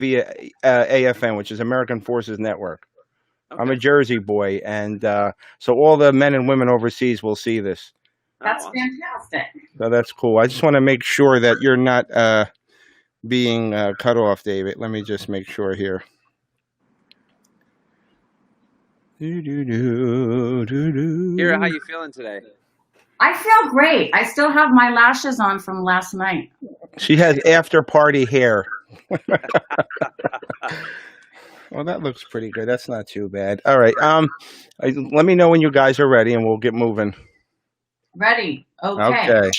via AFN, which is American Forces Network. I'm Okay. a Jersey boy, and so all the men and women overseas will see this. That's awesome. fantastic. So that's cool. I just want to make sure that you're not being cut off, David. Let me just make sure here. Kira, how you feeling today? I feel great. I still have my lashes on from last night. She has after party hair. Well, that looks pretty good. That's not too bad. All right. Let me know when you guys are ready, and we'll get moving. Ready? Okay. Okay.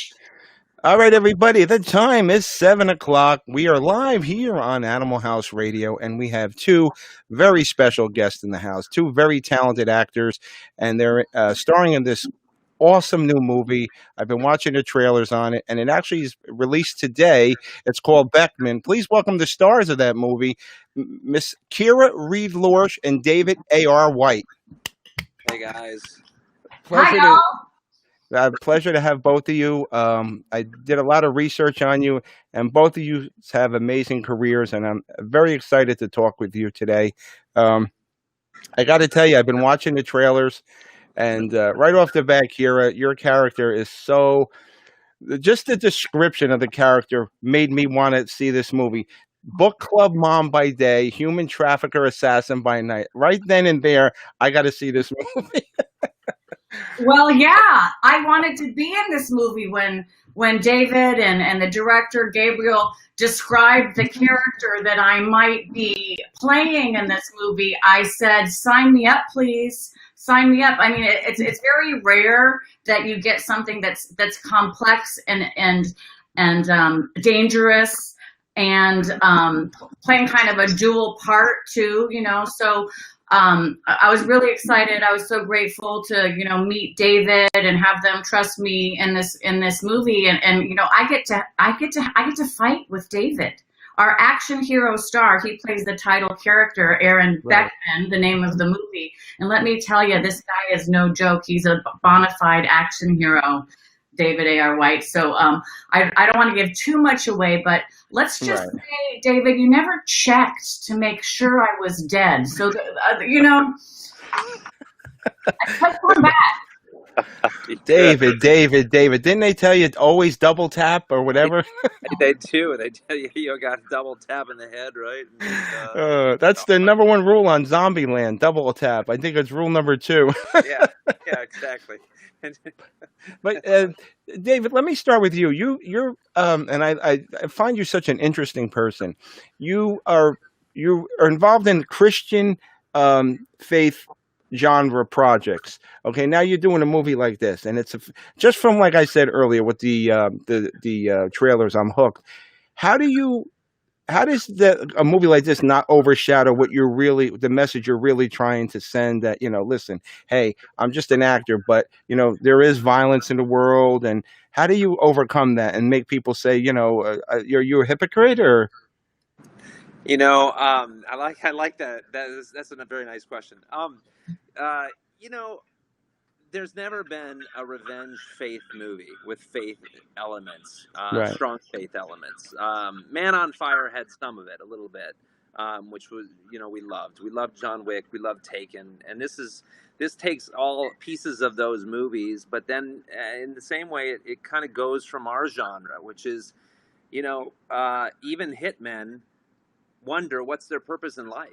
All right, everybody. The time is 7:00. We are live here on Animal House Radio, and we have two very special guests in the house, two very talented actors, and they're starring in this awesome new movie. I've been watching the trailers on it, and it actually is released today. It's called BECKMAN. Please welcome the stars of that movie, Miss Kira Reed Lorsch and David A.R. White. Hey guys. Pleasure Hi, y'all. pleasure to have both of you. I did a lot of research on you, and both of you have amazing careers, and I'm very excited to talk with you today. I got to tell you, I've been watching the trailers, and right off the bat, Kira, your character is so... Just the description of the character made me want to see this movie. Book club mom by day, human trafficker assassin by night. Right then and there, I got to see this movie. Well, yeah, I wanted to be in this movie when David and the director Gabriel described the character that I might be playing in this movie. I said, "Sign me up, please. Sign me up." I mean, it's very rare that you get something that's complex and dangerous and playing kind of a dual part too, you know. So I was really excited. I was so grateful to, you know, meet David and have them trust me in this movie. And you know, I get to fight with David, our action hero star. He plays the title character, Aaron Beckman, the name of the movie. And let me tell you, this guy is no joke. He's a bona fide action hero, David A.R. White. So I don't want to give too much away, but let's just say, David, you never checked to make sure I was dead. So, you know, I kept going back. David, didn't they tell you always double tap or whatever? They do. They tell you you got a double tap in the head, right? And, that's the number one rule on Zombieland, double tap. I think it's rule number 2. yeah, exactly. But David, let me start with you. You're and I find you such an interesting person. You are involved in Christian faith genre projects. Okay, now you're doing a movie like this, and it's just from, like I said earlier with the trailers, I'm hooked. How does a movie like this not overshadow what the message you're really trying to send? That, you know, listen, hey, I'm just an actor, but you know, there is violence in the world, and how do you overcome that and make people say, you know, you're a hypocrite? Or, you know, I like that. That's a very nice question. You know, there's never been a revenge faith movie with faith elements, strong faith elements. Man on Fire had some of it, a little bit, which was, you know, we loved. We loved John Wick. We loved Taken. And this takes all pieces of those movies, but then in the same way, it kind of goes from our genre, which is, you know, even hitmen wonder what's their purpose in life.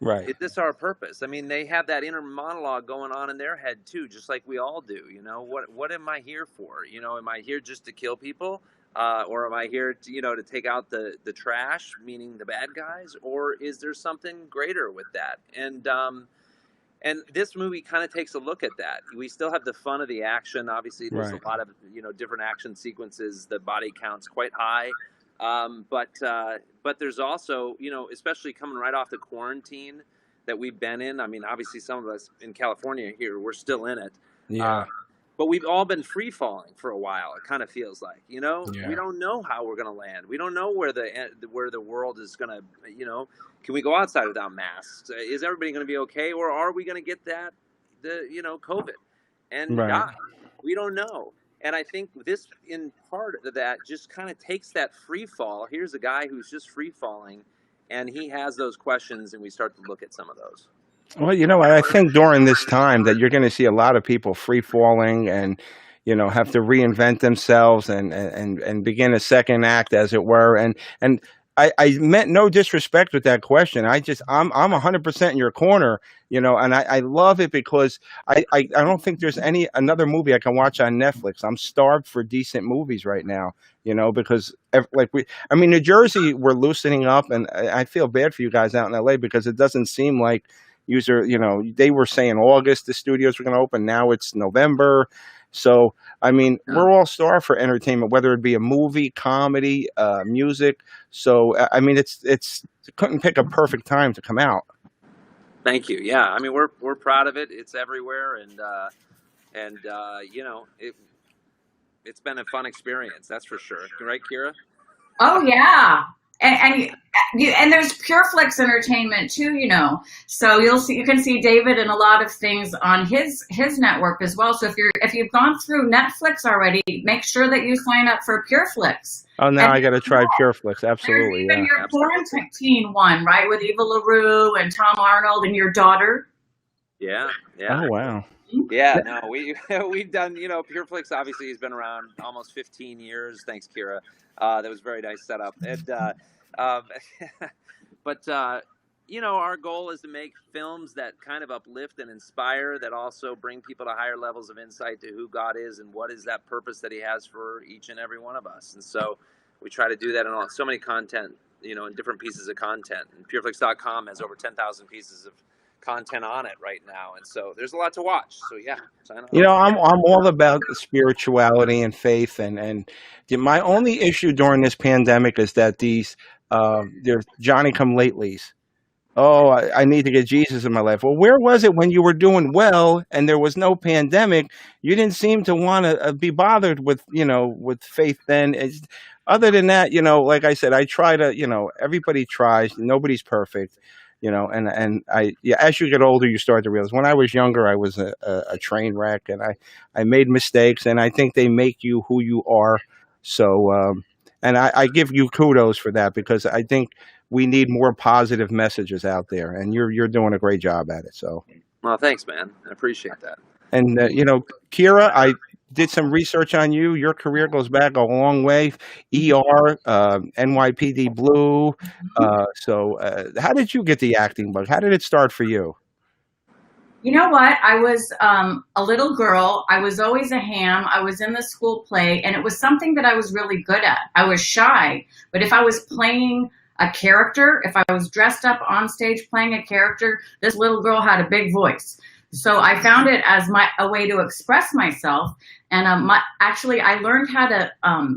right? Is this our purpose? I mean, they have that inner monologue going on in their head too, just like we all do. You know, what am I here for? You know, am I here just to kill people, or am I here to, you know, to take out the trash, meaning the bad guys, or is there something greater with that? And this movie kind of takes a look at that. We still have the fun of the action. Obviously, there's a lot of, you know, different action sequences. The body count's quite high. But there's also, you know, especially coming right off the quarantine that we've been in. I mean, obviously some of us in California here, we're still in it. Yeah. But we've all been free falling for a while. It kind of feels like, you know, Yeah. we don't know how we're going to land. We don't know where the world is going to, you know, can we go outside without masks? Is everybody going to be okay? Or are we going to get you know, COVID and die? We don't know. And I think this, in part of that, just kind of takes that free fall. Here's a guy who's just free falling, and he has those questions, and we start to look at some of those. Well, I think during this time that you're going to see a lot of people free falling and, have to reinvent themselves and begin a second act, as it were. And I meant no disrespect with that question. I'm 100% in your corner, and I love it because I don't think there's another movie I can watch on Netflix. I'm starved for decent movies right now, because New Jersey, we're loosening up, and I feel bad for you guys out in LA because it doesn't seem like they were saying August the studios were going to open. Now it's November. So, we're all starved for entertainment, whether it be a movie, comedy, music. So, it's couldn't pick a perfect time to come out. Thank you. Yeah. We're proud of it. It's everywhere. And it's been a fun experience. That's for sure. Right, Kira? Oh yeah. And there's PureFlix Entertainment too, So you can see David in a lot of things on his network as well. So if you've gone through Netflix already, make sure that you sign up for PureFlix. Oh, now I got to try PureFlix. Absolutely. There's even your quarantine one, right, with Eva LaRue and Tom Arnold and your daughter. Yeah. Oh wow. Yeah, no, we've done, PureFlix obviously has been around almost 15 years. Thanks, Kira. That was a very nice setup. And, but, our goal is to make films that kind of uplift and inspire, that also bring people to higher levels of insight to who God is and what is that purpose that he has for each and every one of us. And so we try to do that in so many content, in different pieces of content. And pureflix.com has over 10,000 pieces of content on it right now, and so there's a lot to watch. So yeah, sign up. I'm all about spirituality and faith, and my only issue during this pandemic is that there's Johnny come latelys. Oh, I need to get Jesus in my life. Well, where was it when you were doing well and there was no pandemic? You didn't seem to want to be bothered with with faith then. Other than that, like I said, I try to, everybody tries. Nobody's perfect. As you get older, you start to realize. When I was younger, I was a train wreck, and I made mistakes, and I think they make you who you are. So, and I give you kudos for that, because I think we need more positive messages out there, and you're doing a great job at it. So, well, thanks, man. I appreciate that. And Kira, I did some research on you. Your career goes back a long way. ER, NYPD Blue. So how did you get the acting bug? How did it start for you? You know what? I was a little girl. I was always a ham. I was in the school play, and it was something that I was really good at. I was shy, but if I was playing a character, if I was dressed up on stage playing a character, this little girl had a big voice. So I found it as a way to express myself. And actually, I learned how to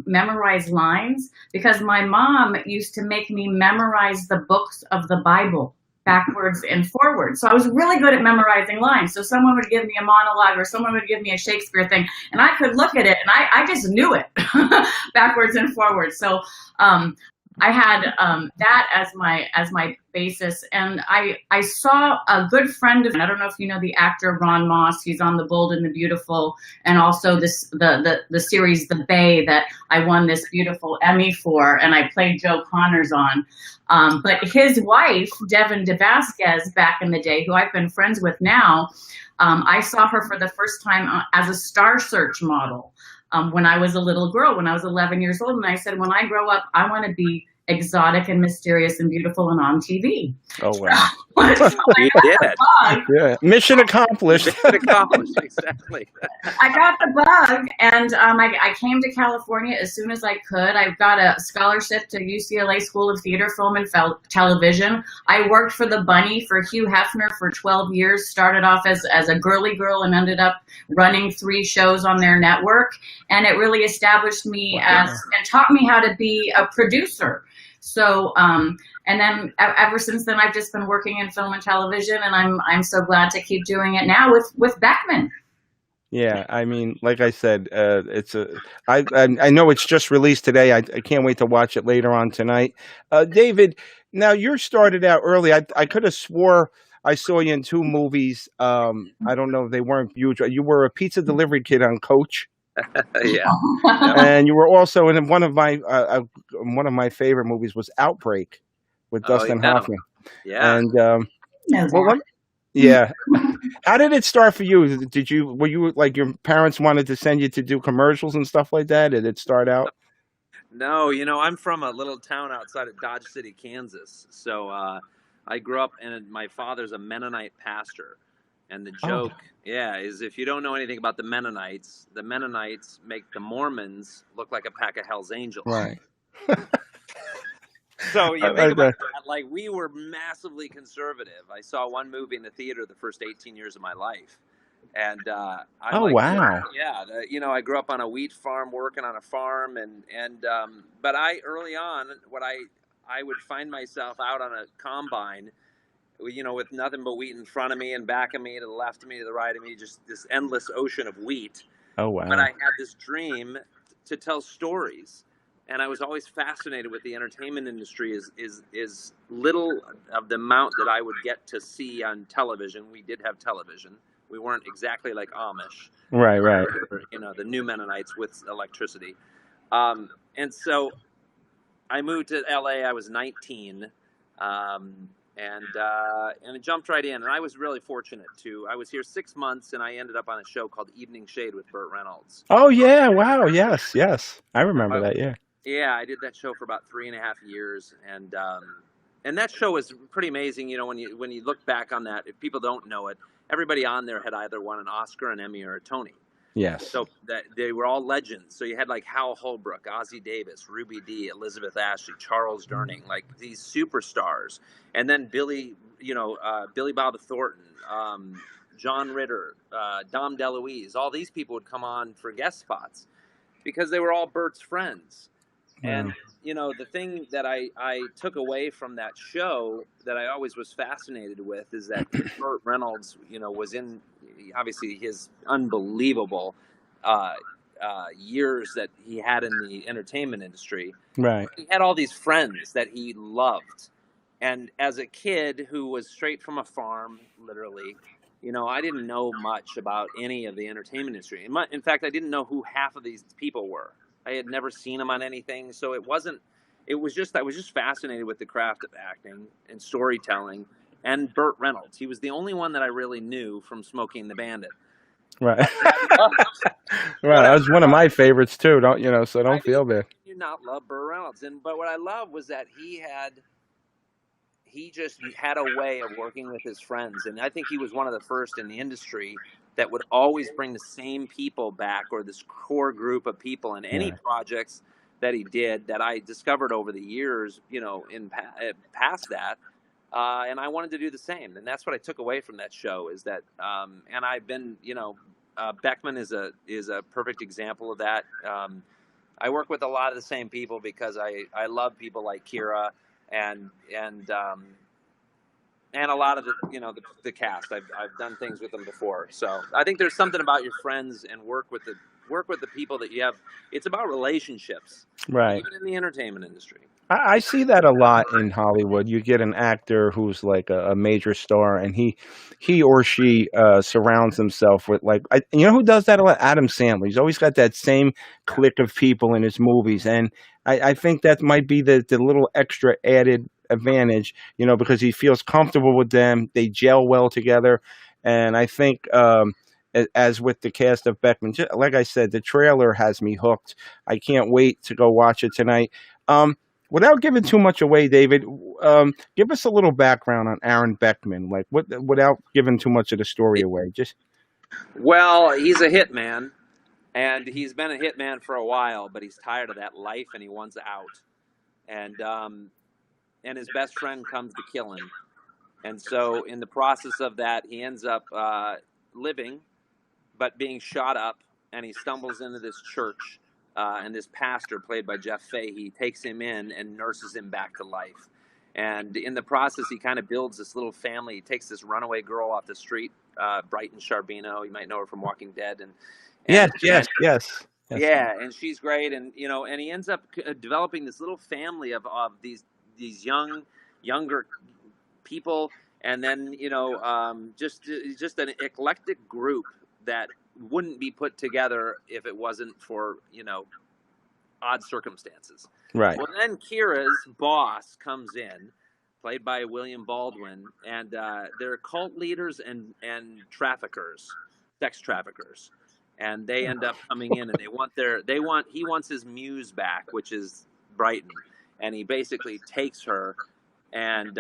memorize lines because my mom used to make me memorize the books of the Bible backwards and forwards. So I was really good at memorizing lines. So someone would give me a monologue or someone would give me a Shakespeare thing, and I could look at it and I just knew it backwards and forwards. So I had that as my basis, and I saw a good friend of mine. I don't know if you know the actor Ron Moss. He's on The Bold and the Beautiful, and also the series The Bay that I won this beautiful Emmy for, and I played Joe Connors on. But his wife, Devin DeVasquez, back in the day, who I've been friends with now, I saw her for the first time as a Star Search model. When I was a little girl, when I was 11 years old. And I said, when I grow up, I want to be exotic and mysterious and beautiful and on TV. Oh, wow. You did. Yeah. Mission accomplished. Mission accomplished, exactly. I got the bug, and I came to California as soon as I could. I got a scholarship to UCLA School of Theater, Film, and Television. I worked for the Bunny for Hugh Hefner for 12 years, started off as a girly girl and ended up running 3 shows on their network. And it really established me and taught me how to be a producer. So, and then ever since then, I've just been working in film and television, and I'm so glad to keep doing it now with BECKMAN. Yeah, I mean, like I said, I know it's just released today. I can't wait to watch it later on tonight. David, now you started out early. I could have swore I saw you in 2 movies. I don't know if they weren't huge. You were a pizza delivery kid on Coach. Yeah. And you were also in one of my favorite movies was Outbreak. with Oh, Dustin yeah. Hoffman. Yeah. And know well, that. yeah. How did it start for you? Were you like your parents wanted to send you to do commercials and stuff like that? Did it start out? No, I'm from a little town outside of Dodge City, Kansas. So I grew up, and my father's a Mennonite pastor. And the Oh, joke, yeah, is if you don't know anything about the Mennonites make the Mormons look like a pack of Hell's Angels. right. So you think Like about that. that, like we were massively conservative. I saw one movie in the theater the first 18 years of my life. And I'm Oh, like, wow. yeah, I grew up on a wheat farm, working on a farm, but I early on, I would find myself out on a combine, with nothing but wheat in front of me and back of me, to the left of me, to the right of me, just this endless ocean of wheat. Oh, But wow. I had this dream to tell stories, and I was always fascinated with the entertainment industry. Is little of the amount that I would get to see on television. We did have television. We weren't exactly like Amish, Right, right. or, the new Mennonites with electricity. And so I moved to LA. I was 19, and I jumped right in. And I was really fortunate too. I was here 6 months, and I ended up on a show called Evening Shade with Burt Reynolds. Oh, yeah. Wow. Yes, yes. I remember I, that. Yeah. yeah, I did that show for about 3.5 years, and that show was pretty amazing. When you look back on that, if people don't know it, everybody on there had either won an Oscar, an Emmy, or a Tony. Yes. So that they were all legends. So you had like Hal Holbrook, Ozzie Davis, Ruby Dee, Elizabeth Ashley, Charles Durning, like these superstars. And then Billy Bob Thornton, John Ritter, Dom DeLuise, all these people would come on for guest spots because they were all Bert's friends. And, Wow. the thing that I took away from that show that I always was fascinated with is that Burt Reynolds, was in, obviously, his unbelievable years that he had in the entertainment industry. Right. He had all these friends that he loved. And as a kid who was straight from a farm, literally, I didn't know much about any of the entertainment industry. In fact, I didn't know who half of these people were. I had never seen them on anything, so I was just fascinated with the craft of acting and storytelling. And Burt Reynolds, he was the only one that I really knew from Smokey and the Bandit. Right. But Right. That I was one of my favorites too. So I don't feel bad. did not love Burt Reynolds, but what I loved was that he just had a way of working with his friends, and I think he was one of the first in the industry that would always bring the same people back, or this core group of people in any Yeah. projects that he did, that I discovered over the years, past that. And I wanted to do the same. And that's what I took away from that show, is that, and I've been, Beckman is a perfect example of that. I work with a lot of the same people because I love people like Kira and a lot of the cast. I've done things with them before, so I think there's something about your friends and work with the people that you have. It's about relationships, Right. even in the entertainment industry. I see that a lot in Hollywood. You get an actor who's like a major star, and he or she surrounds himself with who does that a lot? Adam Sandler. He's always got that same clique of people in his movies, and I think that might be the little extra added advantage, because he feels comfortable with them. They gel well together, and I think. As with the cast of Beckman, like I said, the trailer has me hooked. I can't wait to go watch it tonight. Without giving too much away, David, give us a little background on Aaron Beckman, without giving too much of the story away. Just Well, he's a hitman, and he's been a hitman for a while, but he's tired of that life and he wants out. And his best friend comes to kill him. And so in the process of that, he ends up living, but being shot up, and he stumbles into this church, and this pastor, played by Jeff Fahey, takes him in and nurses him back to life. And in the process, he kind of builds this little family. He takes this runaway girl off the street, Brighton Charbino. You might know her from Walking Dead. yes. Yeah, and she's great. And and he ends up developing this little family of these younger people, and then just an eclectic group that wouldn't be put together if it wasn't for odd circumstances. Right. Well, then Kira's boss comes in, played by William Baldwin, and they're cult leaders and traffickers, sex traffickers, and they end up coming in, and he wants his muse back, which is Brighton, and he basically takes her and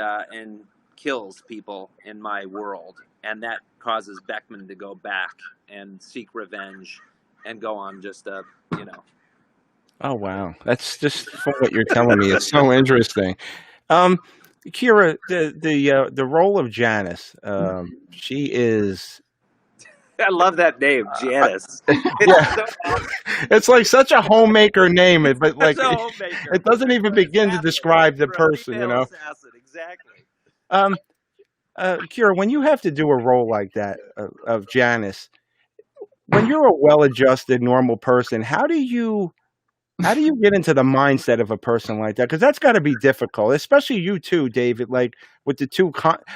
kills people in my world, and that causes Beckman to go back and seek revenge and go on just a, you know. Oh wow, that's just from what you're telling me. It's so interesting. Kira, the role of Janice, she is. I love that name, Janice. Yeah, so awesome. it's like such a homemaker name, but like It's a homemaker. it doesn't even begin to describe the person, you know. Assassin, exactly. Kira, when you have to do a role like that of Janice, when you're a well-adjusted, normal person, how do you get into the mindset of a person like that? Because that's got to be difficult, especially you too, David. Like with the two,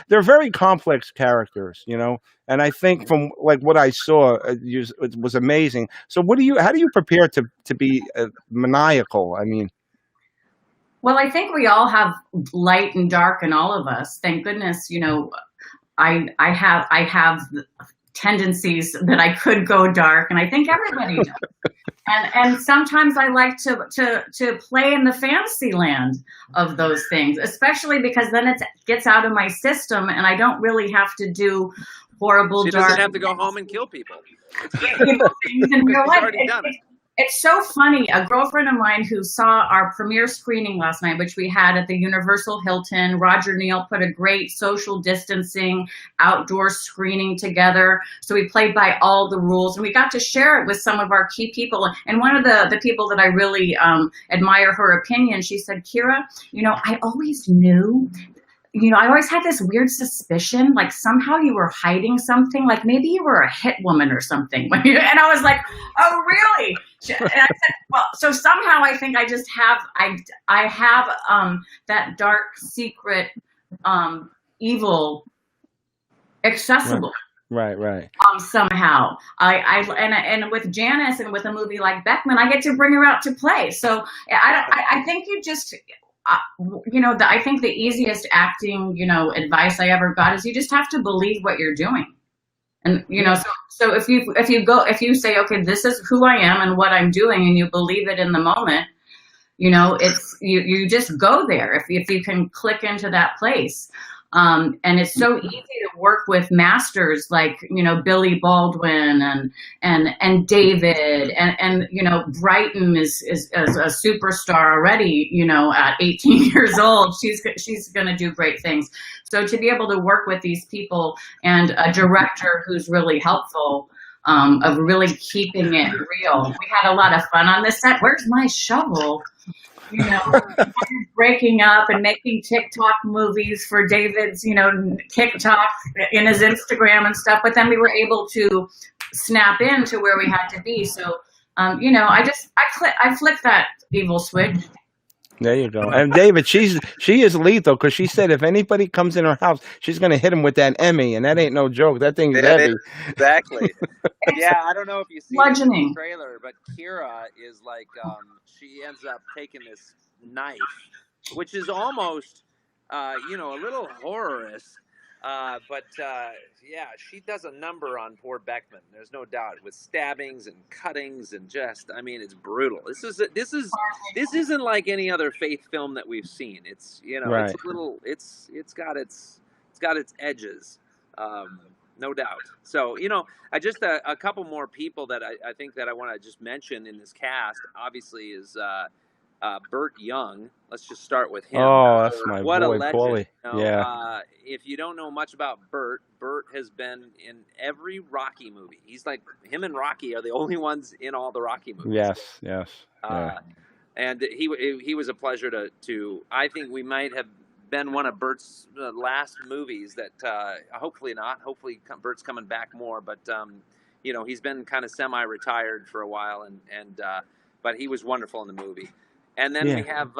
they're very complex characters, you know. And I think from like what I saw, it was amazing. So, how do you prepare to be maniacal? I mean, well, I think we all have light and dark in all of us. Thank goodness, you know, I have tendencies that I could go dark, and I think everybody does. And sometimes I like to play in the fantasy land of those things, especially because then it gets out of my system, and I don't really have to do horrible. She dark doesn't have to go home and kill people. It's great. things in real life. already done it. It's so funny. A girlfriend of mine who saw our premiere screening last night, which we had at the Universal Hilton, Roger Neal put a great social distancing outdoor screening together. So we played by all the rules, and we got to share it with some of our key people. And one of the people that I really admire her opinion, she said, Kira, you know, I always knew, you know, I always had this weird suspicion, like somehow you were hiding something, like maybe you were a hit woman or something. And I was like, oh, really? And I said, well, so somehow I think I just have, I have that dark secret evil accessible. Right. Somehow and with Janice and with a movie like Beckman, I get to bring her out to play. So I think you just, you know, I think the easiest acting, you know, advice I ever got is you just have to believe what you're doing. And, you know, so if you say, okay, this is who I am and what I'm doing, and you believe it in the moment, you know, it's, you just go there if you can click into that place. And it's so easy to work with masters like, you know, Billy Baldwin and David and you know, Brighton is a superstar already, you know, at 18 years old. She's going to do great things. So to be able to work with these people and a director who's really helpful, of really keeping it real. We had a lot of fun on this set. Where's my shovel? You know, breaking up and making TikTok movies for David's, you know, TikTok in his Instagram and stuff. But then we were able to snap into where we had to be. So, you know, I flicked that evil switch. There you go. And David, she is lethal because she said if anybody comes in her house, she's going to hit him with that Emmy, and that ain't no joke. That thing's heavy. Exactly. Yeah, I don't know if you see the trailer, but Kira is like, she ends up taking this knife, which is almost, you know, a little horrorous. But yeah, she does a number on poor Beckman. There's no doubt, with stabbings and cuttings and just, I mean, it's brutal. This isn't like any other Faith film that we've seen. It's, you know, right. It's a little, it's got its edges, no doubt. So, you know, I just a couple more people that I think that I want to just mention in this cast. Obviously, is Burt Young. Let's just start with him. Oh, that's my what boy, a legend. Paulie. You know, Yeah. If you don't know much about Burt has been in every Rocky movie. He's like, him and Rocky are the only ones in all the Rocky movies. Yes. Yeah. And he was a pleasure to. I think we might have been one of Burt's last movies that hopefully not. Hopefully Burt's coming back more, but you know, he's been kind of semi-retired for a while, and but he was wonderful in the movie. And then we have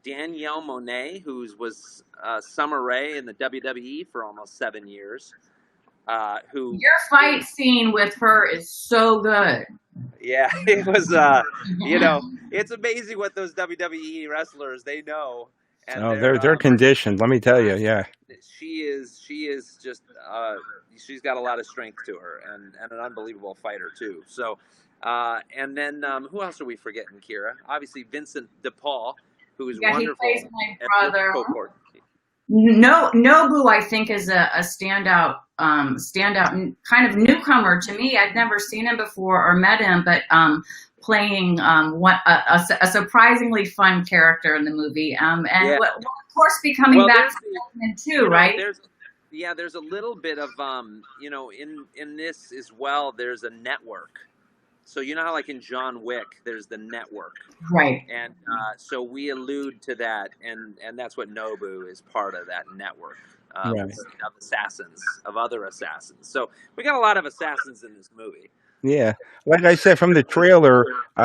Danielle Monet, who was Summer Rae in the WWE for almost 7 years. Who your fight scene with her is so good. Yeah, it was. You know, it's amazing what those WWE wrestlers, they know. and Oh, they're conditioned. Let me tell you. Yeah. she is just she's got a lot of strength to her, and an unbelievable fighter too. So, and then who else are we forgetting, Kira? Obviously Vincent DePaul, who is Yeah, he wonderful plays my at brother. Court. No, Nobu, I think, is a standout, kind of newcomer to me. I'd never seen him before or met him, but playing a surprisingly fun character in the movie, and Yeah. of course, becoming Well, back there's to the, Beckman too, right? there's a little bit of in this as well. There's a network. So you know how like in John Wick, there's the network, Right. and so we allude to that, and that's what Nobu is part of that network Right. of assassins, of other assassins. So we got a lot of assassins in this movie. Yeah, like I said from the trailer,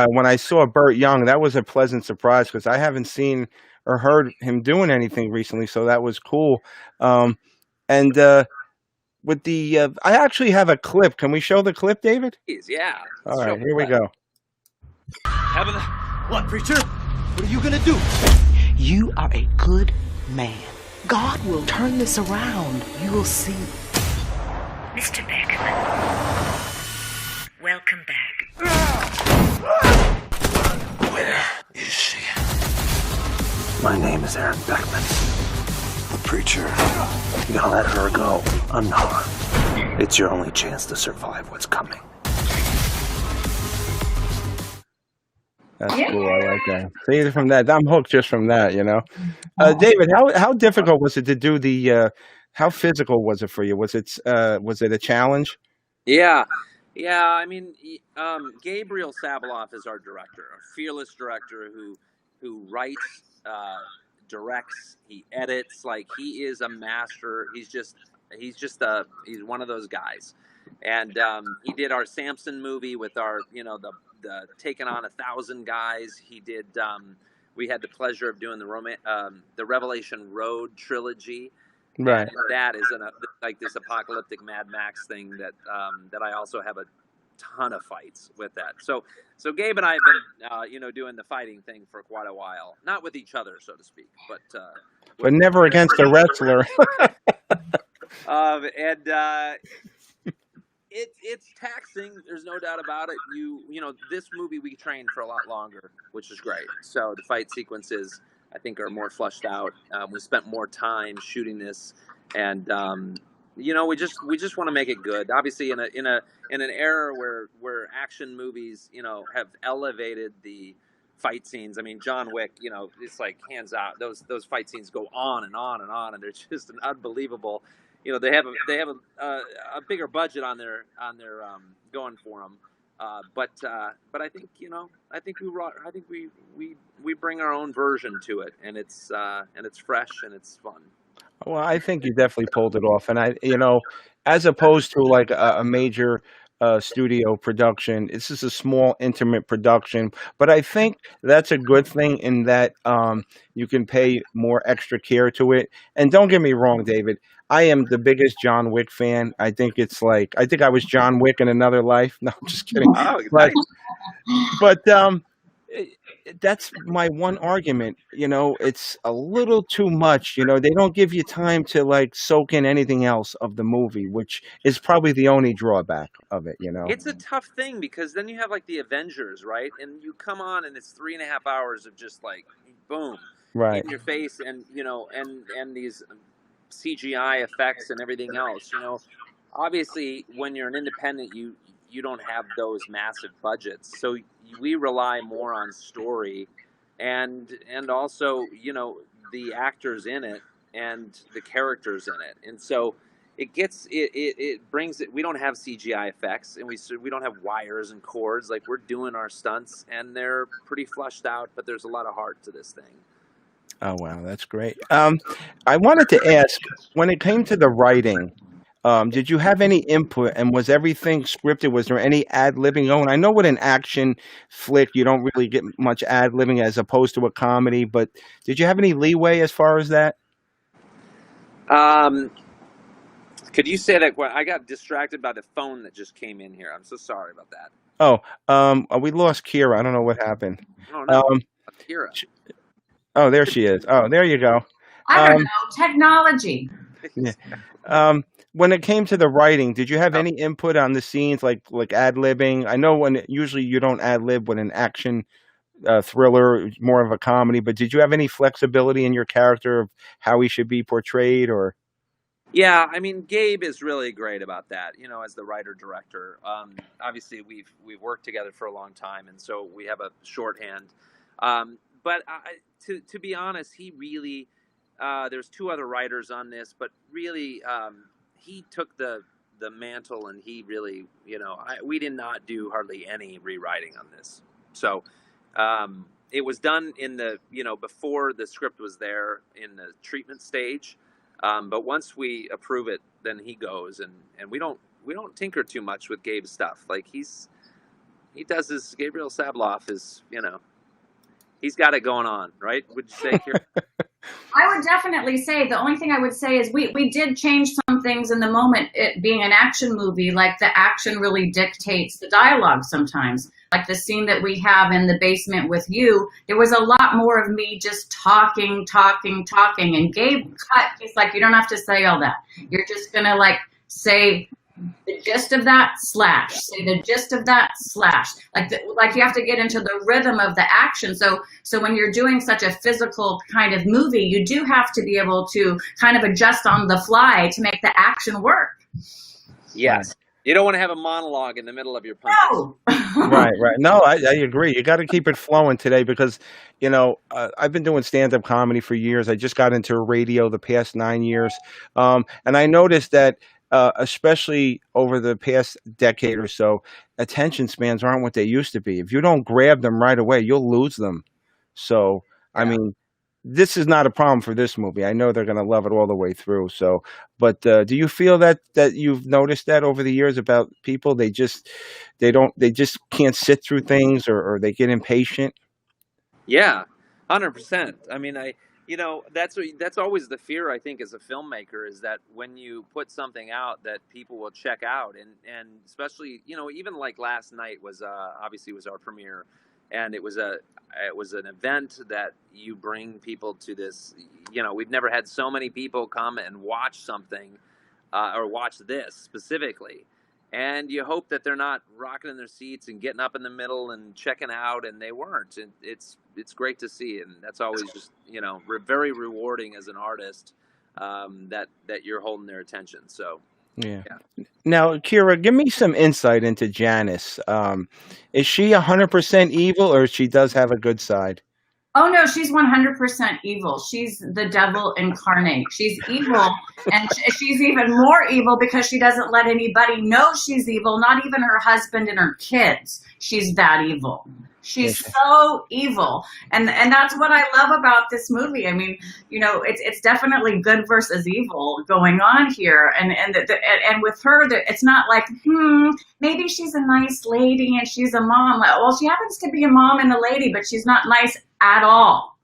when I saw Burt Young, that was a pleasant surprise because I haven't seen or heard him doing anything recently, so that was cool. And with the, I actually have a clip. Can we show the clip, David? Please, yeah. All right, here we go. What, preacher? What are you gonna do? You are a good man. God will turn this around. You will see. Mr. Beckman, welcome back. Where is she? My name is Aaron Beckman. The preacher. You gotta let her go unharmed. It's your only chance to survive what's coming. That's cool. I like that. See, from that, I'm hooked just from that. David, how difficult was it to do the? How physical was it for you? Was it a challenge? Yeah. I mean, Gabriel Sabaloff is our director, a fearless director who writes, directs, he edits. Like he is a master. He's one of those guys. And he did our Samson movie with our the taking on 1,000 guys. He did. We had the pleasure of doing the Revelation Road trilogy. Right. And that is like this apocalyptic Mad Max thing that I also have a ton of fights with that. So Gabe and I have been doing the fighting thing for quite a while, not with each other, so to speak, but never against a wrestler. It's taxing. There's no doubt about it. This movie we trained for a lot longer, which is great. So the fight sequences, I think, are more fleshed out. We spent more time shooting this, and we just want to make it good. Obviously, in an era where action movies, have elevated the fight scenes. I mean, John Wick, it's like hands out. Those fight scenes go on and on and on, and they're just an unbelievable. They have a bigger budget on their going for them. But I think we bring our own version to it, and it's fresh and it's fun. Well, I think you definitely pulled it off, and as opposed to like a major studio production, this is a small, intimate production. But I think that's a good thing in that you can pay more extra care to it. And don't get me wrong, David, I am the biggest John Wick fan. I think I was John Wick in another life. No, I'm just kidding. Oh, But that's my one argument. It's a little too much. They don't give you time to like soak in anything else of the movie, which is probably the only drawback of it. It's a tough thing because then you have like the Avengers, right? And you come on and it's 3.5 hours of just like boom, right in your face, and and these CGI effects and everything else. Obviously, when you're an independent, you don't have those massive budgets, so we rely more on story, and also the actors in it and the characters in it, and so it brings it. We don't have CGI effects, and we don't have wires and cords. Like we're doing our stunts, and they're pretty fleshed out, but there's a lot of heart to this thing. Oh wow, that's great. I wanted to ask, when it came to the writing, did you have any input, and was everything scripted? Was there any ad-libbing going? I know with an action flick, you don't really get much ad-libbing as opposed to a comedy, but did you have any leeway as far as that? Could you say that? I got distracted by the phone that just came in here. I'm so sorry about that. Oh, we lost Kira. I don't know what happened. Oh no, Kira. Oh, there she is. Oh, there you go. I don't Um, know, technology. yeah. When it came to the writing, did you have any input on the scenes, like ad libbing? I know when usually you don't ad lib when an action thriller, more of a comedy, but did you have any flexibility in your character of how he should be portrayed, or? Yeah, I mean, Gabe is really great about that. You know, as the writer director, obviously we've worked together for a long time, and so we have a shorthand. But to be honest, he really there's two other writers on this, but really he took the mantle, and he really, you know, we did not do hardly any rewriting on this. So it was done in the, you know, before the script was there in the treatment stage. But once we approve it, then he goes, and we don't tinker too much with Gabe's stuff. Like he does his, Gabriel Sabloff is, you know, he's got it going on, right? Would you say, Kira? I would definitely say, the only thing I would say is we did change some things in the moment, it being an action movie, like the action really dictates the dialogue sometimes. Like the scene that we have in the basement with you, there was a lot more of me just talking, and Gabe cut, he's like, you don't have to say all that. You're just gonna like say the gist of that slash, say the gist of that slash, like you have to get into the rhythm of the action. So when you're doing such a physical kind of movie, you do have to be able to kind of adjust on the fly to make the action work. Yes. You don't want to have a monologue in the middle of your punch. No. Right. No, I agree. You got to keep it flowing today because, you know, I've been doing stand-up comedy for years. I just got into radio the past 9 years. And I noticed that especially over the past decade or so, attention spans aren't what they used to be. If you don't grab them right away, you'll lose them. So, yeah. I mean, this is not a problem for this movie. I know they're going to love it all the way through. So, but do you feel that you've noticed that over the years about people? They just can't sit through things, or they get impatient. Yeah, 100%. I mean, you know, that's always the fear, I think, as a filmmaker, is that when you put something out that people will check out, and especially, you know, even like last night was obviously was our premiere, and it was an event that you bring people to this. You know, we've never had so many people come and watch something or watch this specifically, and you hope that they're not rocking in their seats and getting up in the middle and checking out, and they weren't. And it's great to see, and that's always just, you know, very rewarding as an artist, that you're holding their attention. So yeah. Now, Kira, give me some insight into Janice. Is she 100% evil, or she does have a good side? Oh no, she's 100% evil. She's the devil incarnate. She's evil, and she's even more evil because she doesn't let anybody know she's evil, not even her husband and her kids. She's that evil. She's so evil, and that's what I love about this movie. I mean, you know, it's definitely good versus evil going on here, and with her, it's not like maybe she's a nice lady and she's a mom. Well, she happens to be a mom and a lady, but she's not nice at all,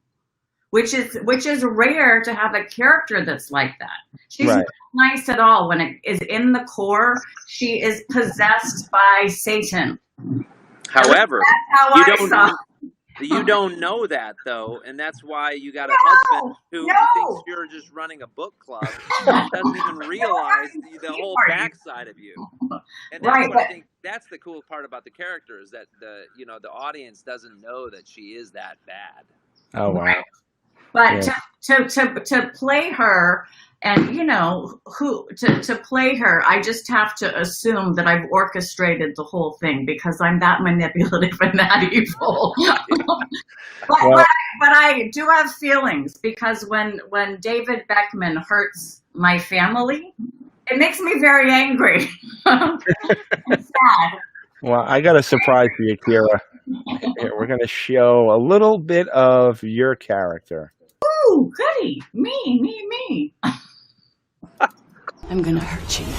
which is rare to have a character that's like that. She's not nice at all. When it is in the core, she is possessed by Satan. However, you don't know that, though, and that's why you got a husband who thinks you're just running a book club, doesn't even realize the whole backside of you. And that's what I think. That's the cool part about the character, is that the audience doesn't know that she is that bad. Oh wow! Right. But to play her, and you know to play her, I just have to assume that I've orchestrated the whole thing because I'm that manipulative and that evil. but I do have feelings, because when David Beckman hurts my family, it makes me very angry and sad. Well, I got a surprise for you, Kira. Here, we're going to show a little bit of your character. Ooh, goody. Me. I'm gonna hurt you now.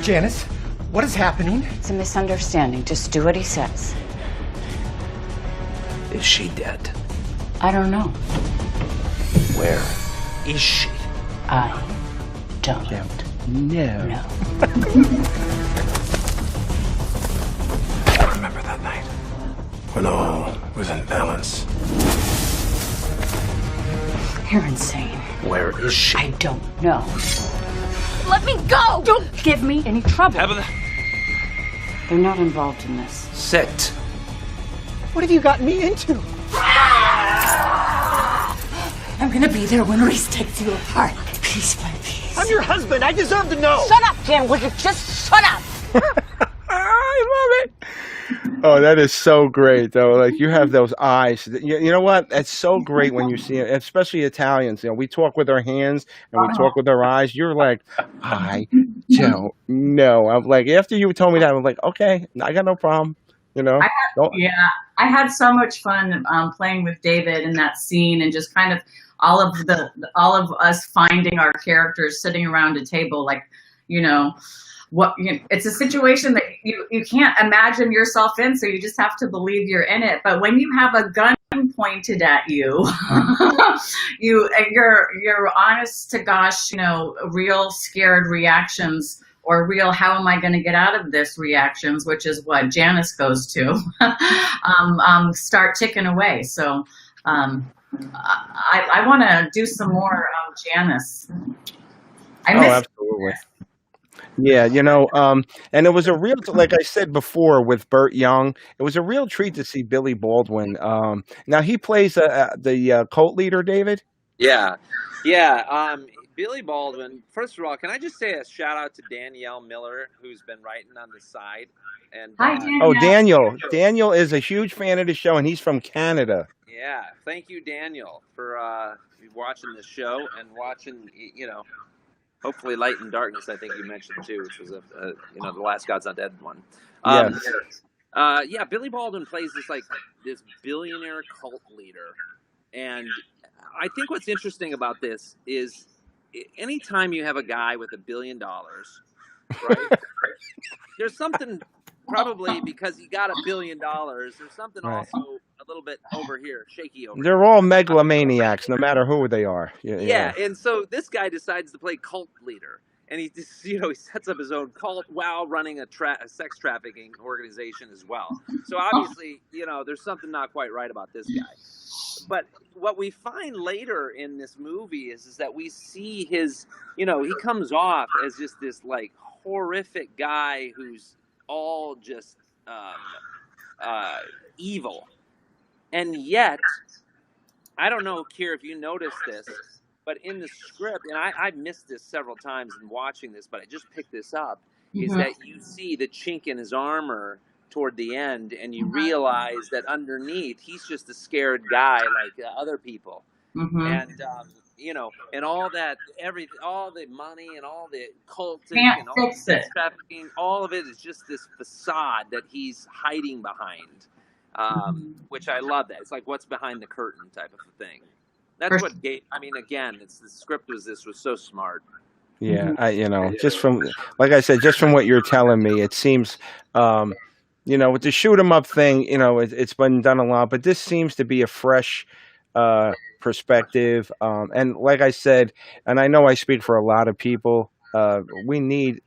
Janice, what is happening? It's a misunderstanding. Just do what he says. Is she dead? I don't know. Where is she? I don't No. No. I remember that night when all was in balance. You're insane. Where is she? I don't know. Let me go! Don't give me any trouble. They're not involved in this. Sit. What have you gotten me into? I'm gonna be there when Reese takes you apart. Piece by piece. I'm your husband. I deserve to know. Shut up, Jim. Would you just shut up? I love it. Oh, that is so great, though. Like, you have those eyes. You know what? That's so great when you see it, especially Italians. You know, we talk with our hands and we talk with our eyes. You're like, I don't know. I'm like, after you told me that, I'm like, okay, I got no problem. You know? I had so much fun playing with David in that scene, and just kind of all of us finding our characters sitting around a table, like, you know, it's a situation that you can't imagine yourself in, so you just have to believe you're in it. But when you have a gun pointed at you, you're honest to gosh, you know, real scared reactions, or real how am I going to get out of this reactions, which is what Janice goes to, start ticking away. So I want to do some more Janice. I miss absolutely. Yeah, you know, and it was a real, like I said before with Burt Young, it was a real treat to see Billy Baldwin. Now he plays the cult leader, David. Yeah. Billy Baldwin. First of all, can I just say a shout out to Danielle Miller, who's been writing on the side. And Hi, Danielle. Oh, Daniel. Daniel is a huge fan of the show, and he's from Canada. Yeah, thank you, Daniel, for watching this show and watching, you know, hopefully Light and Darkness, I think you mentioned too, which was you know, the last God's Not Dead one. Yeah, Billy Baldwin plays this billionaire cult leader, and I think what's interesting about this is anytime you have a guy with $1 billion, right? There's something, probably because he got $1 billion. There's something also a little bit over here, shaky over. They're all megalomaniacs, no matter who they are. Yeah, and so this guy decides to play cult leader, and he just, you know, he sets up his own cult while running a sex trafficking organization as well. So obviously, you know, there's something not quite right about this guy. But what we find later in this movie is that we see his, you know, he comes off as just this like horrific guy who's all just evil. And yet, I don't know, Kier, if you noticed this, but in the script, and I missed this several times in watching this, but I just picked this up, is that you see the chink in his armor toward the end, and you realize that underneath, he's just a scared guy like other people. And, you know, and all that, all the money and all the culting and all the sex trafficking, all of it is just this facade that he's hiding behind. Which I love that. It's like what's behind the curtain type of a thing. That's what I mean, again, the script was so smart. Yeah, you know, just from, like I said, just from what you're telling me, it seems, you know, with the shoot 'em up thing, you know, it's been done a lot, but this seems to be a fresh perspective. And like I said, and I know I speak for a lot of people, we need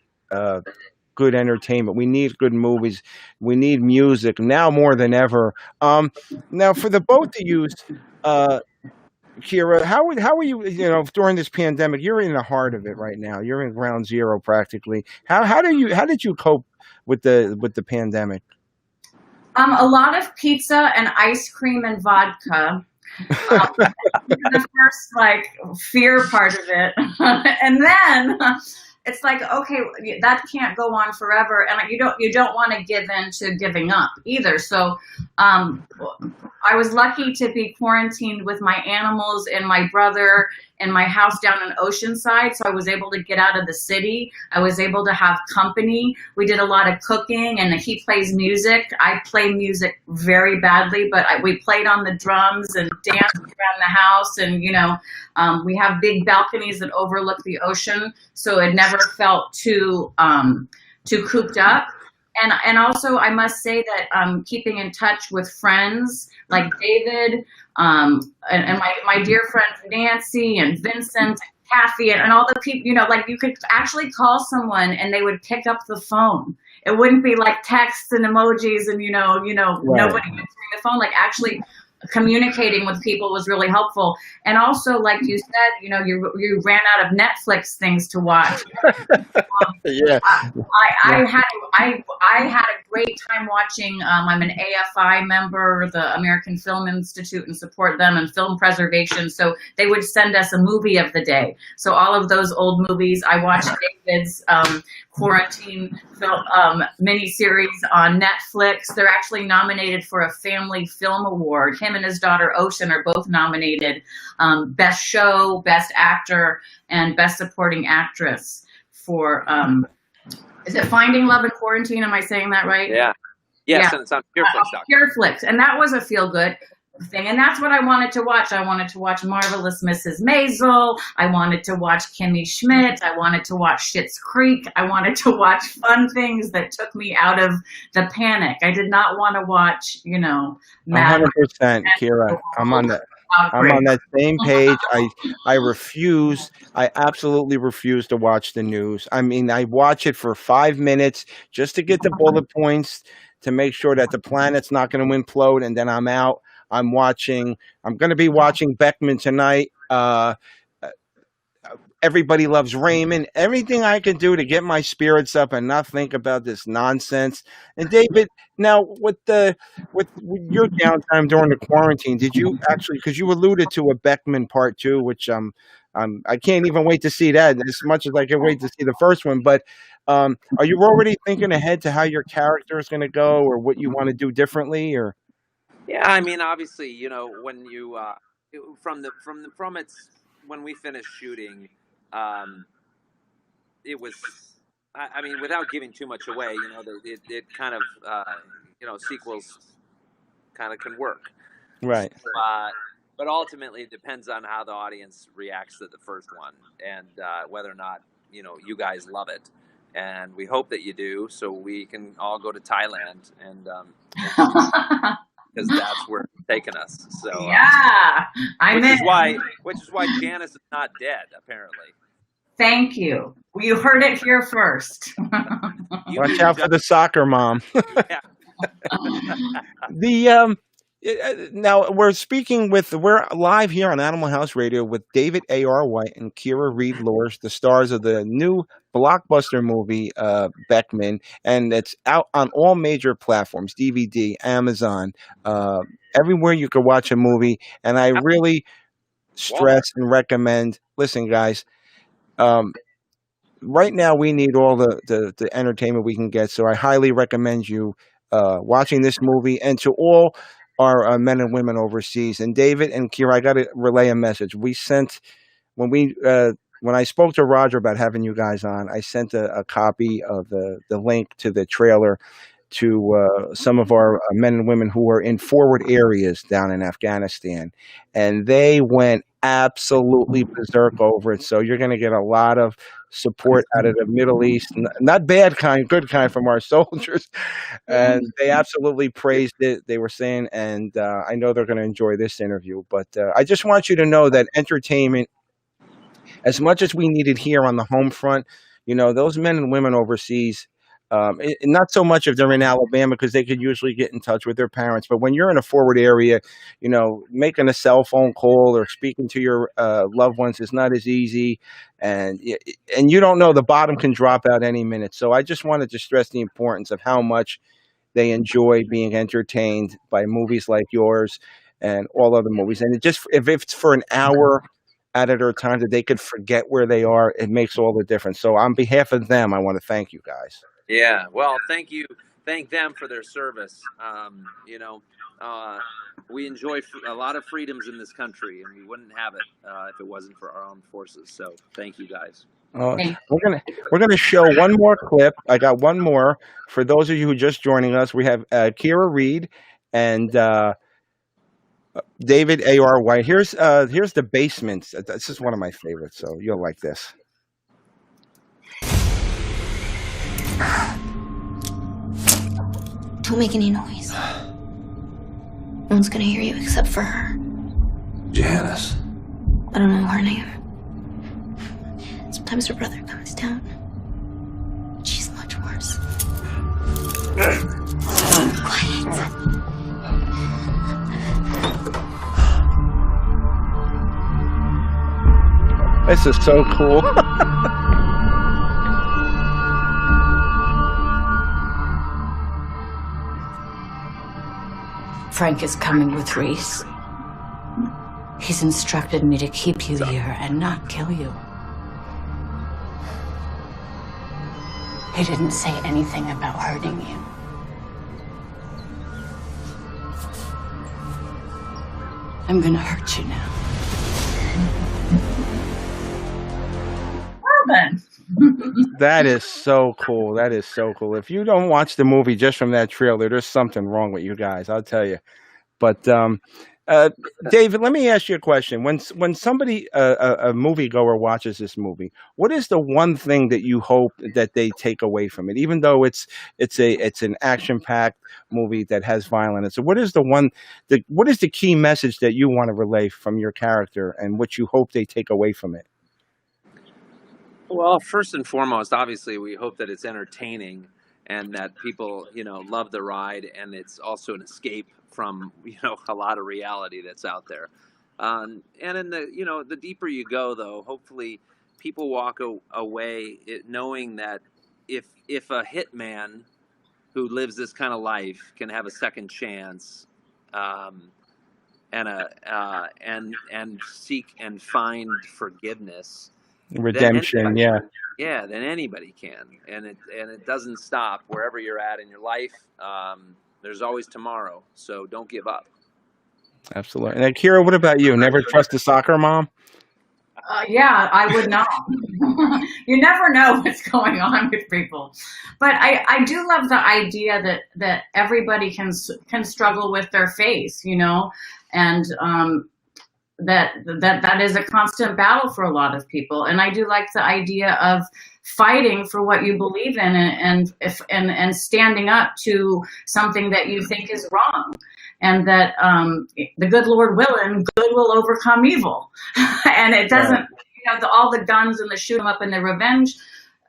good entertainment. We need good movies. We need music now more than ever. Now, for the both of you, Kira, how are you? You know, during this pandemic, you're in the heart of it right now. You're in ground zero practically. How did you cope with the pandemic? A lot of pizza and ice cream and vodka. The first like fear part of it, and then it's like, okay, that can't go on forever, and you don't want to give in to giving up either. So I was lucky to be quarantined with my animals and my brother in my house down in Oceanside, so I was able to get out of the city. I was able to have company. We did a lot of cooking, and he plays music. I play music very badly, but we played on the drums and danced around the house, and, you know, we have big balconies that overlook the ocean, so it never felt too cooped up. And also, I must say that keeping in touch with friends like David and my dear friends Nancy and Vincent and Kathy and all the people, you know, like you could actually call someone and they would pick up the phone. It wouldn't be like texts and emojis and, Right. nobody answering the phone. Like actually communicating with people was really helpful. And also, like you said, you ran out of Netflix things to watch. Yeah. I had a great time watching. I'm an AFI member, the American Film Institute, and support them in film preservation. So they would send us a movie of the day. So all of those old movies, I watched David's quarantine film miniseries on Netflix. They're actually nominated for a Family Film Award. Him and his daughter Ocean are both nominated. Best Show, Best Actor, and Best Supporting Actress for, is it Finding Love in Quarantine? Am I saying that right? Yeah. Yes, Yeah. and it's on PureFlix. PureFlix. And that was a feel-good thing. And that's what I wanted to watch. I wanted to watch Marvelous Mrs. Maisel. I wanted to watch Kimmy Schmidt. I wanted to watch Schitt's Creek. I wanted to watch fun things that took me out of the panic. I did not want to watch, 100%, Kira. I'm on that same page. I absolutely refuse to watch the news. I mean, I watch it for 5 minutes just to get the bullet points to make sure that the planet's not going to implode, and then I'm out. I'm going to be watching BECKMAN tonight. Everybody Loves Raymond. Everything I can do to get my spirits up and not think about this nonsense. And David, now with your downtime during the quarantine, did you actually? Because you alluded to a BECKMAN Part 2, which I can't even wait to see that as much as I can wait to see the first one. But are you already thinking ahead to how your character is going to go, or what you want to do differently, or? Yeah, I mean, obviously, when you when we finished shooting, it was, I mean, without giving too much away, it kind of, sequels kind of can work. Right. But ultimately, it depends on how the audience reacts to the first one and whether or not, you guys love it. And we hope that you do, so we can all go to Thailand and because that's where it's taken us. So yeah, which is why Janice is not dead, apparently. Thank you. Well, you heard it here first. Watch out for the soccer mom. Yeah. Now we're live here on Animal House Radio with David A.R. White and Kira Reed Lorsch, the stars of the new blockbuster movie, BECKMAN, and it's out on all major platforms, DVD, Amazon, everywhere you could watch a movie. And I really stress and recommend, listen, guys, right now we need all the entertainment we can get. So I highly recommend you watching this movie, and to all our men and women overseas. And David and Kira, I got to relay a message. We sent, when I spoke to Roger about having you guys on, I sent a copy of the link to the trailer to some of our men and women who are in forward areas down in Afghanistan. And they went absolutely berserk over it. So you're going to get a lot of support out of the Middle East, not bad kind, good kind, from our soldiers. And they absolutely praised it. They were saying, and I know they're going to enjoy this interview, but I just want you to know that entertainment, as much as we need it here on the home front, those men and women overseas, not so much if they're in Alabama, because they could usually get in touch with their parents. But when you're in a forward area, making a cell phone call or speaking to your loved ones is not as easy. And you don't know, the bottom can drop out any minute. So I just wanted to stress the importance of how much they enjoy being entertained by movies like yours and all other movies. And if it's for an hour at a time that they could forget where they are, it makes all the difference. So on behalf of them, I want to thank you guys. Yeah, well, thank you. Thank them for their service. We enjoy a lot of freedoms in this country, and we wouldn't have it if it wasn't for our armed forces. So thank you guys. We're gonna show one more clip. I got one more for those of you who are just joining us. We have Kira Reed and David A.R. White. Here's The Basement. This is one of my favorites, so you'll like this. Don't make any noise. No one's gonna hear you except for her. Janice. I don't know her name. sometimes her brother comes down. She's much worse. Quiet. This is so cool. Frank is coming with Reese. He's instructed me to keep you here and not kill you. He didn't say anything about hurting you. I'm gonna hurt you now. That is so cool. That is so cool. If you don't watch the movie just from that trailer, there's something wrong with you guys, I'll tell you. But David, let me ask you a question. When somebody, a moviegoer watches this movie, what is the one thing that you hope that they take away from it? Even though it's an action-packed movie that has violence. So what is what is the key message that you want to relay from your character, and what you hope they take away from it? Well, first and foremost, obviously, we hope that it's entertaining and that people, love the ride, and it's also an escape from, a lot of reality that's out there. And in the deeper you go, though, hopefully people walk away knowing that if a hitman who lives this kind of life can have a second chance, and seek and find forgiveness, Redemption, then anybody can, and it doesn't stop wherever you're at in your life. There's always tomorrow, so don't give up. Absolutely. And Kira, what about you? Never trust a soccer mom? Yeah, I would not. You never know what's going on with people, but I do love the idea that everybody can struggle with their faith, and that is a constant battle for a lot of people. And I do like the idea of fighting for what you believe in, and standing up to something that you think is wrong, and that the good Lord willing, good will overcome evil. And it doesn't, all the guns and the shoot 'em up and the revenge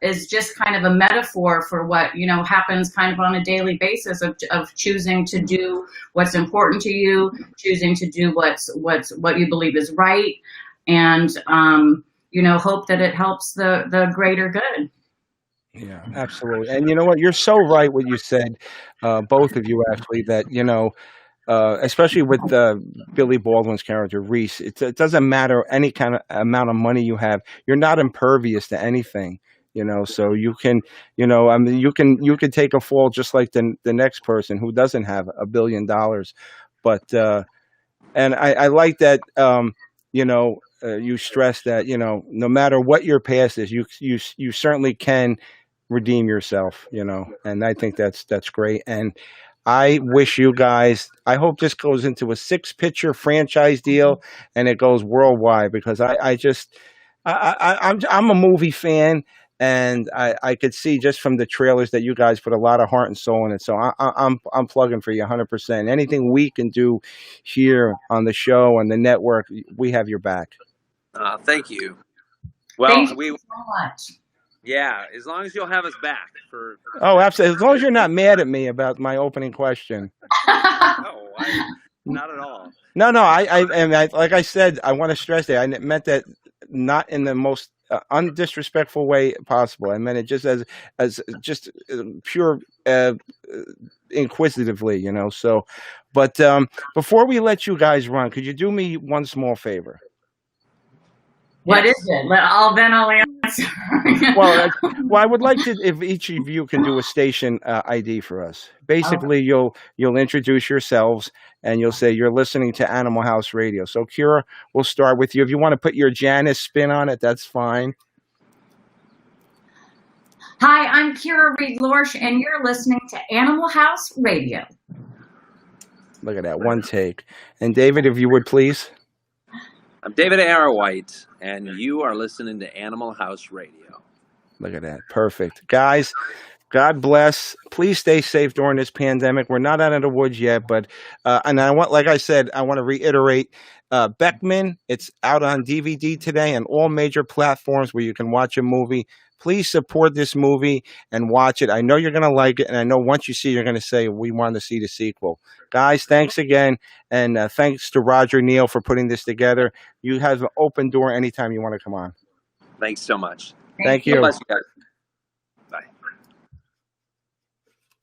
is just kind of a metaphor for what happens kind of on a daily basis of choosing to do what's important to you, choosing to do what you believe is right, and hope that it helps the greater good. Yeah, absolutely. And you know what? You're so right what you said, both of you actually, that especially with Billy Baldwin's character Reese, it doesn't matter any kind of amount of money you have. You're not impervious to anything. So you can, you can take a fall just like the next person who doesn't have $1 billion. But, and I like that, you stress that, no matter what your past is, you certainly can redeem yourself, and I think that's great. And I wish you guys, I hope this goes into a 6-picture franchise deal and it goes worldwide, because I'm a movie fan. And I could see just from the trailers that you guys put a lot of heart and soul in it. So I'm plugging for you 100%. Anything we can do here on the show and the network, we have your back. Thank you. Well, Thank you so much. Yeah, as long as you'll have us back for. Oh, absolutely. As long as you're not mad at me about my opening question. No, not at all. No. I like I said, I want to stress that I meant that not in the most undisrespectful way possible. I meant it just as just pure inquisitively, So, but before we let you guys run, could you do me one small favor? What is it? I'll answer. Well, I would like to, if each of you can do a station ID for us. Basically, you'll introduce yourselves and you'll say you're listening to Animal House Radio. So, Kira, we'll start with you. If you want to put your Janice spin on it, that's fine. Hi, I'm Kira Reed Lorsch, and you're listening to Animal House Radio. Look at that, one take. And David, if you would please. I'm David Arrowhite, and you are listening to Animal House Radio. Look at that. Perfect. Guys, God bless. Please stay safe during this pandemic. We're not out of the woods yet, but and like I said, I want to reiterate, Beckman. It's out on DVD today and all major platforms where you can watch a movie. Please support this movie and watch it. I know you're going to like it, and I know once you see it, you're going to say, we want to see the sequel. Guys, thanks again, and thanks to Roger Neal for putting this together. You have an open door anytime you want to come on. Thanks so much. Thank you. God bless you guys.